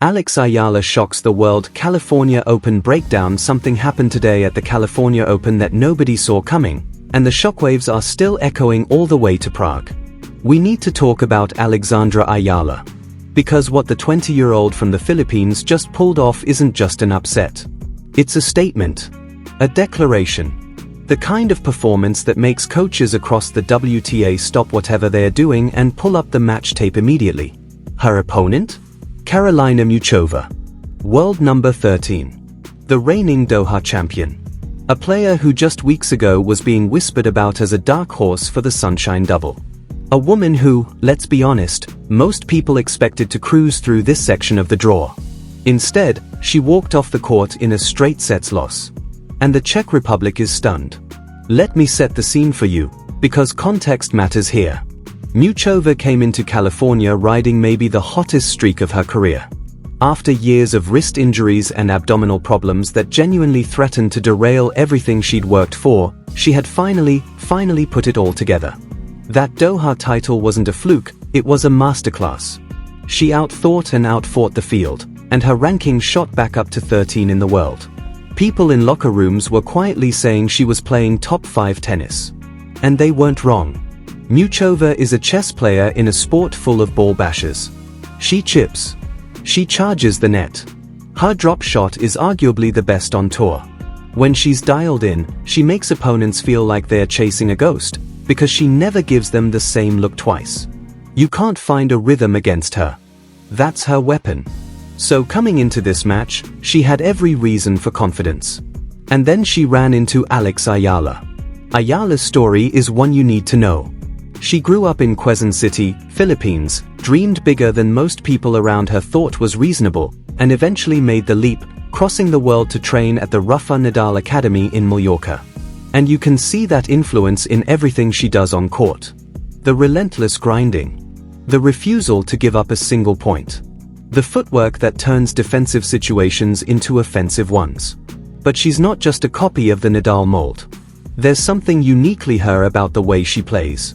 Alex Eala shocks the world. California Open breakdown. Something happened today at the California Open that nobody saw coming, and the shockwaves are still echoing all the way to Prague. We need to talk about Alexandra Eala. Because what the 20-year-old from the Philippines just pulled off isn't just an upset. It's a statement. A declaration. The kind of performance that makes coaches across the WTA stop whatever they're doing and pull up the match tape immediately. Her opponent? Karolina Muchova. World number 13. The reigning Doha champion. A player who just weeks ago was being whispered about as a dark horse for the Sunshine Double. A woman who, let's be honest, most people expected to cruise through this section of the draw. Instead, she walked off the court in a straight sets loss. And the Czech Republic is stunned. Let me set the scene for you, because context matters here. Muchova came into California riding maybe the hottest streak of her career. After years of wrist injuries and abdominal problems that genuinely threatened to derail everything she'd worked for, she had finally put it all together. That Doha title wasn't a fluke, it was a masterclass. She outthought and outfought the field, and her ranking shot back up to 13 in the world. People in locker rooms were quietly saying she was playing top 5 tennis. And they weren't wrong. Muchova is a chess player in a sport full of ball bashers. She chips. She charges the net. Her drop shot is arguably the best on tour. When she's dialed in, she makes opponents feel like they're chasing a ghost, because she never gives them the same look twice. You can't find a rhythm against her. That's her weapon. So coming into this match, she had every reason for confidence. And then she ran into Alex Eala. Ayala's story is one you need to know. She grew up in Quezon City, Philippines, dreamed bigger than most people around her thought was reasonable, and eventually made the leap, crossing the world to train at the Rafa Nadal Academy in Mallorca. And you can see that influence in everything she does on court. The relentless grinding. The refusal to give up a single point. The footwork that turns defensive situations into offensive ones. But she's not just a copy of the Nadal mold. There's something uniquely her about the way she plays.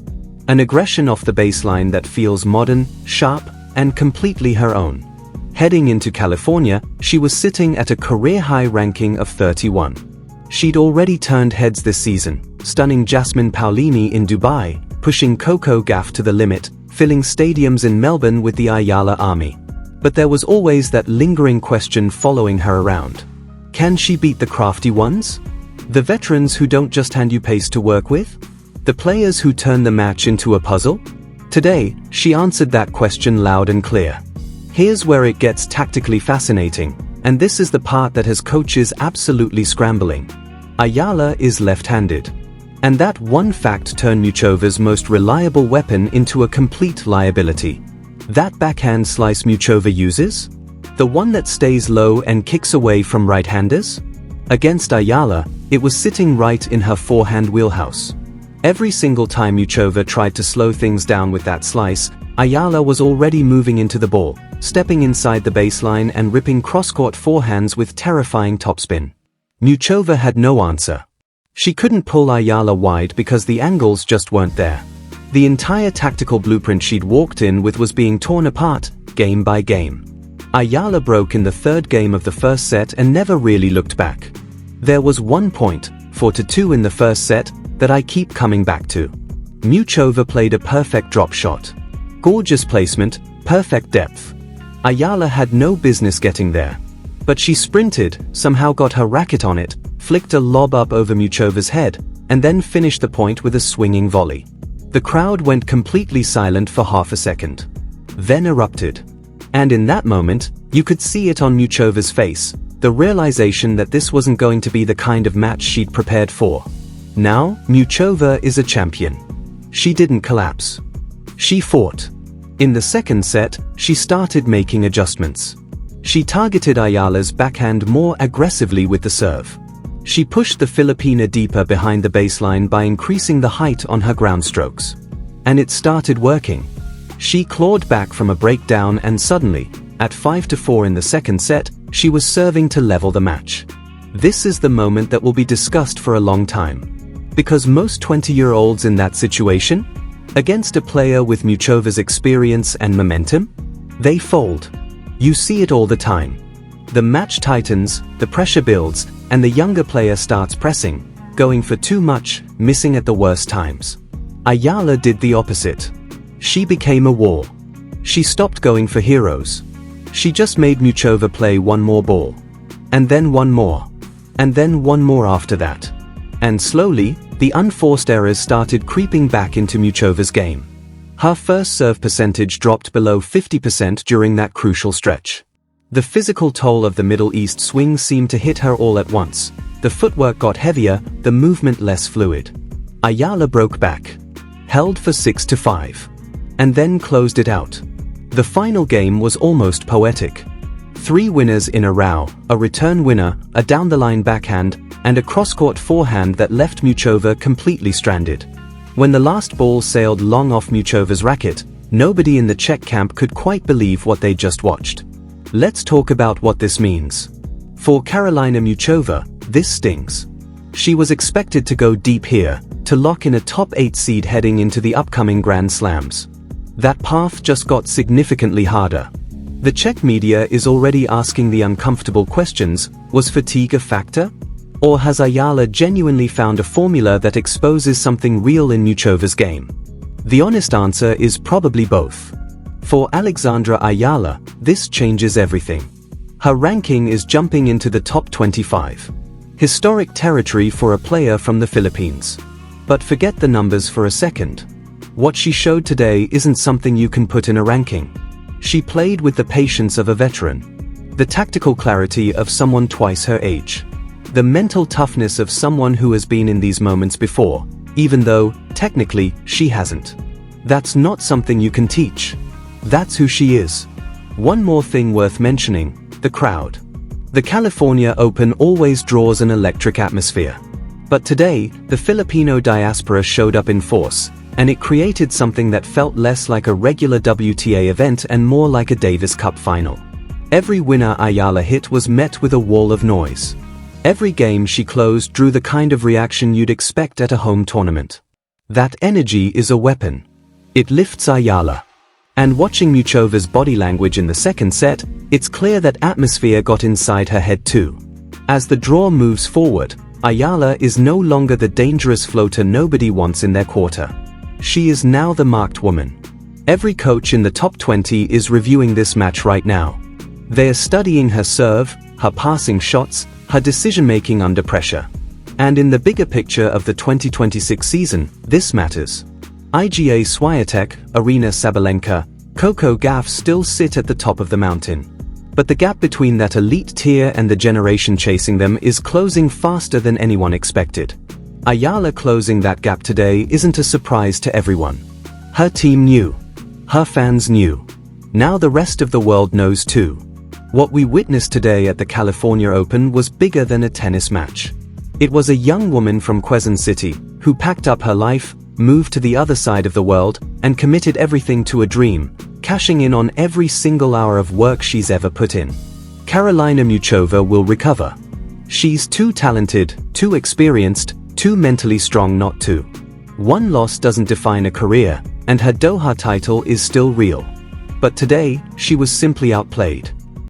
An aggression off the baseline that feels modern, sharp, and completely her own. Heading into California, she was sitting at a career-high ranking of 31. She'd already turned heads this season, stunning Jasmine Paolini in Dubai, pushing Coco Gauff to the limit, filling stadiums in Melbourne with the Eala army. But there was always that lingering question following her around. Can she beat the crafty ones? The veterans who don't just hand you pace to work with? The players who turn the match into a puzzle? Today, she answered that question loud and clear. Here's where it gets tactically fascinating, and this is the part that has coaches absolutely scrambling. Eala is left-handed. And that one fact turned Muchova's most reliable weapon into a complete liability. That backhand slice Muchova uses? The one that stays low and kicks away from right-handers? Against Eala, it was sitting right in her forehand wheelhouse. Every single time Muchova tried to slow things down with that slice, Eala was already moving into the ball, stepping inside the baseline and ripping cross-court forehands with terrifying topspin. Muchova had no answer. She couldn't pull Eala wide because the angles just weren't there. The entire tactical blueprint she'd walked in with was being torn apart, game by game. Eala broke in the third game of the first set and never really looked back. There was 1 point, 4-2 in the first set, that I keep coming back to. Muchova played a perfect drop shot. Gorgeous placement, perfect depth. Eala had no business getting there. But she sprinted, somehow got her racket on it, flicked a lob up over Muchova's head, and then finished the point with a swinging volley. The crowd went completely silent for half a second. Then erupted. And in that moment, you could see it on Muchova's face, the realization that this wasn't going to be the kind of match she'd prepared for. Now, Muchova is a champion. She didn't collapse. She fought. In the second set, she started making adjustments. She targeted Ayala's backhand more aggressively with the serve. She pushed the Filipina deeper behind the baseline by increasing the height on her ground strokes. And it started working. She clawed back from a breakdown and suddenly, at 5-4 in the second set, she was serving to level the match. This is the moment that will be discussed for a long time. Because most 20-year-olds in that situation, against a player with Muchova's experience and momentum, they fold. You see it all the time. The match tightens, the pressure builds, and the younger player starts pressing, going for too much, missing at the worst times. Eala did the opposite. She became a wall. She stopped going for heroes. She just made Muchova play one more ball. And then one more. And then one more after that. And slowly, the unforced errors started creeping back into Muchova's game. Her first serve percentage dropped below 50% during that crucial stretch. The physical toll of the Middle East swing seemed to hit her all at once. The footwork got heavier, the movement less fluid. Eala broke back. Held for 6-5. And then closed it out. The final game was almost poetic. 3 winners in a row, a return winner, a down-the-line backhand, and a cross-court forehand that left Muchova completely stranded. When the last ball sailed long off Muchova's racket, nobody in the Czech camp could quite believe what they just watched. Let's talk about what this means. For Karolina Muchova, this stings. She was expected to go deep here, to lock in a top 8 seed heading into the upcoming Grand Slams. That path just got significantly harder. The Czech media is already asking the uncomfortable questions: was fatigue a factor? Or has Eala genuinely found a formula that exposes something real in Muchova's game? The honest answer is probably both. For Alexandra Eala, this changes everything. Her ranking is jumping into the top 25. Historic territory for a player from the Philippines. But forget the numbers for a second. What she showed today isn't something you can put in a ranking. She played with the patience of a veteran. The tactical clarity of someone twice her age. The mental toughness of someone who has been in these moments before, even though, technically, she hasn't. That's not something you can teach. That's who she is. One more thing worth mentioning, the crowd. The California Open always draws an electric atmosphere. But today, the Filipino diaspora showed up in force, and it created something that felt less like a regular WTA event and more like a Davis Cup final. Every winner Eala hit was met with a wall of noise. Every game she closed drew the kind of reaction you'd expect at a home tournament. That energy is a weapon. It lifts Eala. And watching Muchova's body language in the second set, it's clear that atmosphere got inside her head too. As the draw moves forward, Eala is no longer the dangerous floater nobody wants in their quarter. She is now the marked woman. Every coach in the top 20 is reviewing this match right now. They are studying her serve, her passing shots, her decision-making under pressure. And in the bigger picture of the 2026 season, this matters. Iga Swiatek, Aryna Sabalenka, Coco Gauff still sit at the top of the mountain. But the gap between that elite tier and the generation chasing them is closing faster than anyone expected. Eala closing that gap today isn't a surprise to everyone. Her team knew. Her fans knew. Now the rest of the world knows too. What we witnessed today at the California Open was bigger than a tennis match. It was a young woman from Quezon City, who packed up her life, moved to the other side of the world, and committed everything to a dream, cashing in on every single hour of work she's ever put in. Karolina Muchova will recover. She's too talented, too experienced, too mentally strong not to. One loss doesn't define a career, and her Doha title is still real. But today, she was simply outplayed.